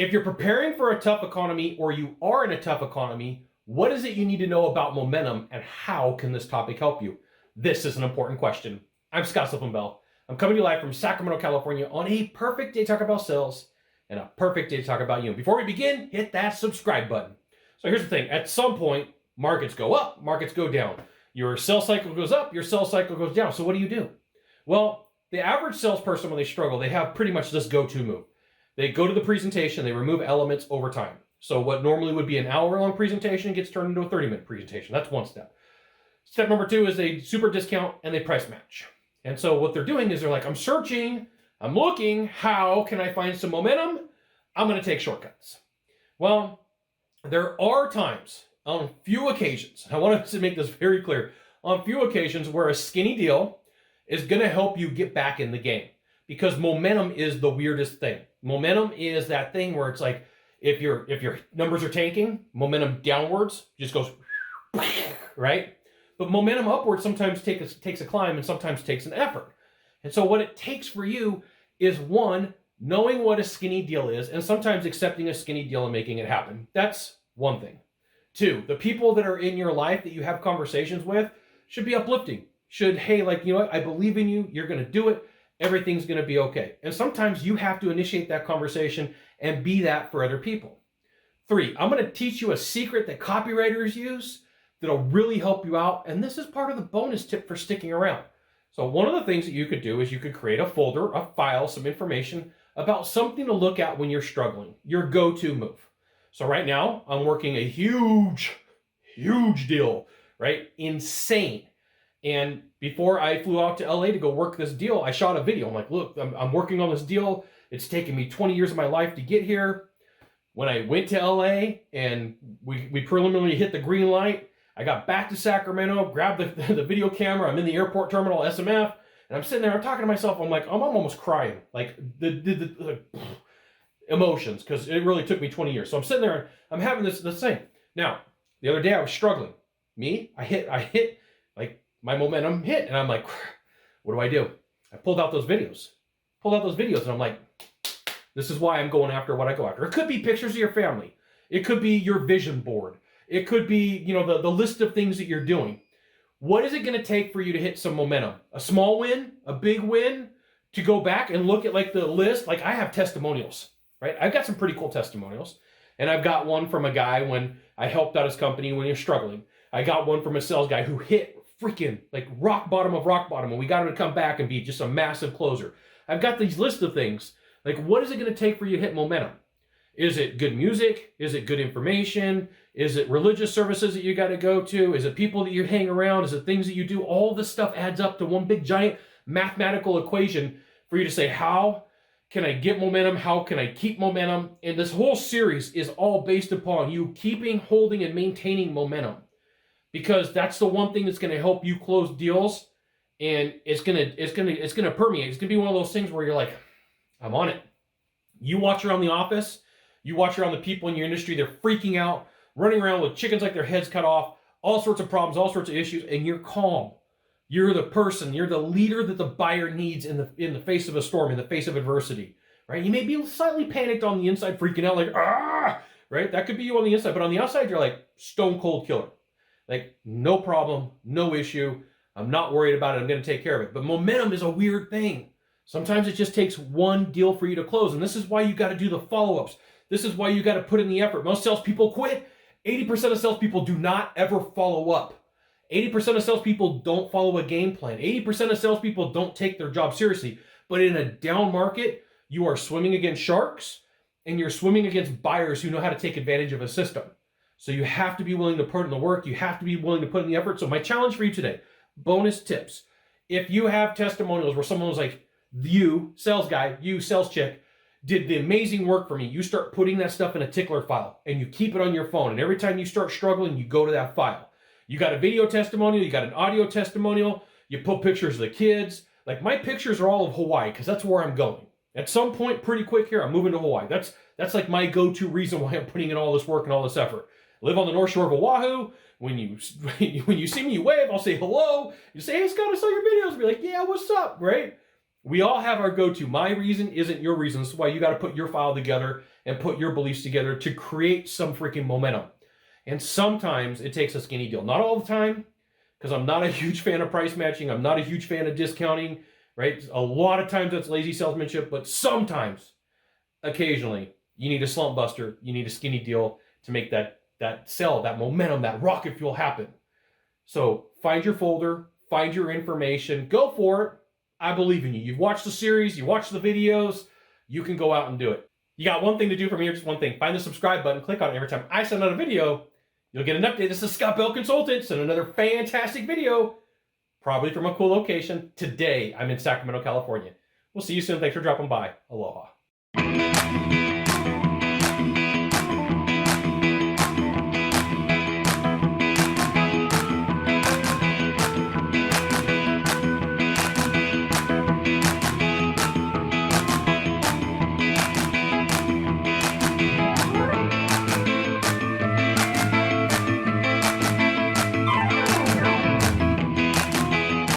If you're preparing for a tough economy or you are in a tough economy, what is it you need to know about momentum and how can this topic help you? This is an important question. I'm Sylvan Bell. I'm coming to you live from Sacramento, California on a perfect day to talk about sales and a perfect day to talk about you. Before we begin, hit that subscribe button. So here's the thing. At some point, markets go up, markets go down. Your sales cycle goes up, your sales cycle goes down. So what do? Well, the average salesperson, when they struggle, they have pretty much this go-to move. They go to the presentation, they remove elements over time. So what normally would be an hour-long presentation gets turned into a 30-minute presentation. That's one step. Step number two is they super discount and they price match. And so what they're doing is they're like, I'm searching, I'm looking, how can I find some momentum? I'm going to take shortcuts. Well, there are times, on few occasions, I want to make this very clear, on few occasions where a skinny deal is going to help you get back in the game. Because momentum is the weirdest thing. Momentum is that thing where it's like, if your numbers are tanking, momentum downwards just goes, right? But momentum upwards sometimes takes a climb and sometimes takes an effort. And so what it takes for you is, one, knowing what a skinny deal is and sometimes accepting a skinny deal and making it happen. That's one thing. Two, the people that are in your life that you have conversations with should be uplifting. Should, hey, like, you know what, I believe in you, you're going to do it, everything's going to be okay. And sometimes you have to initiate that conversation and be that for other people. Three, I'm going to teach you a secret that copywriters use that'll really help you out. And this is part of the bonus tip for sticking around. So one of the things that you could do is you could create a folder, a file, some information about something to look at when you're struggling, your go-to move. So right now I'm working a huge deal, right? Insane. And before I flew out to LA to go work this deal, I shot a video. I'm like, look, I'm working on this deal. It's taken me 20 years of my life to get here. When I went to LA and we preliminarily hit the green light, I got back to Sacramento, grabbed the video camera. I'm in the airport terminal, SMF, and I'm sitting there, I'm talking to myself. I'm like, I'm almost crying. Like the emotions, because it really took me 20 years. So I'm sitting there, I'm having this thing. Now, the other day I was struggling. I hit, like my momentum hit, and I'm like, what do? I pulled out those videos, and I'm like, this is why I'm going after what I go after. It could be pictures of your family. It could be your vision board. It could be, you know, the list of things that you're doing. What is it going to take for you to hit some momentum? A small win, a big win, to go back and look at like the list? Like I have testimonials, right? I've got some pretty cool testimonials. And I've got one from a guy when I helped out his company when he was struggling. I got one from a sales guy who hit freaking like rock bottom of rock bottom, and we got him to come back and be just a massive closer. I've got these lists of things. Like, what is it going to take for you to hit momentum? Is it good music? Is it good information? Is it religious services that you got to go to? Is it people that you hang around? Is it things that you do? All this stuff adds up to one big giant mathematical equation for you to say, how can I get momentum? How can I keep momentum? And this whole series is all based upon you keeping, holding, and maintaining momentum, because that's the one thing that's going to help you close deals, and it's going to permeate. It's going to be one of those things where you're like, I'm on it. You watch around the office, you watch around the people in your industry, they're freaking out, running around with chickens like their heads cut off, all sorts of problems, all sorts of issues, and you're calm. You're the person, you're the leader that the buyer needs in the face of a storm, in the face of adversity, right? You may be slightly panicked on the inside, freaking out like, right? That could be you on the inside, but on the outside, you're like stone cold killer. Like, no problem, no issue. I'm not worried about it. I'm going to take care of it. But momentum is a weird thing. Sometimes it just takes one deal for you to close. And this is why you got to do the follow-ups. This is why you got to put in the effort. Most salespeople quit. 80% of salespeople do not ever follow up. 80% of salespeople don't follow a game plan. 80% of salespeople don't take their job seriously. But in a down market, you are swimming against sharks and you're swimming against buyers who know how to take advantage of a system. So you have to be willing to put in the work. You have to be willing to put in the effort. So my challenge for you today, bonus tips. If you have testimonials where someone was like, you, sales guy, you, sales chick, did the amazing work for me, you start putting that stuff in a tickler file and you keep it on your phone. And every time you start struggling, you go to that file. You got a video testimonial, you got an audio testimonial, you put pictures of the kids. Like my pictures are all of Hawaii because that's where I'm going. At some point, pretty quick here, I'm moving to Hawaii. That's like my go-to reason why I'm putting in all this work and all this effort. Live on the North Shore of Oahu. When you see me, you wave, I'll say hello. You say, hey, Scott, I saw your videos. I'll be like, yeah, what's up, right? We all have our go-to. My reason isn't your reason. This is why you got to put your file together and put your beliefs together to create some freaking momentum. And sometimes it takes a skinny deal. Not all the time, because I'm not a huge fan of price matching. I'm not a huge fan of discounting, right? A lot of times that's lazy salesmanship, but sometimes, occasionally, you need a slump buster. You need a skinny deal to make that sell, that momentum, that rocket fuel happen. So find your folder, find your information, go for it. I believe in you. You've watched the series, you watched the videos, you can go out and do it. You got one thing to do from here, just one thing. Find the subscribe button, click on it. Every time I send out a video, you'll get an update. This is Scott Bell Consultants and another fantastic video, probably from a cool location. Today, I'm in Sacramento, California. We'll see you soon. Thanks for dropping by. Aloha.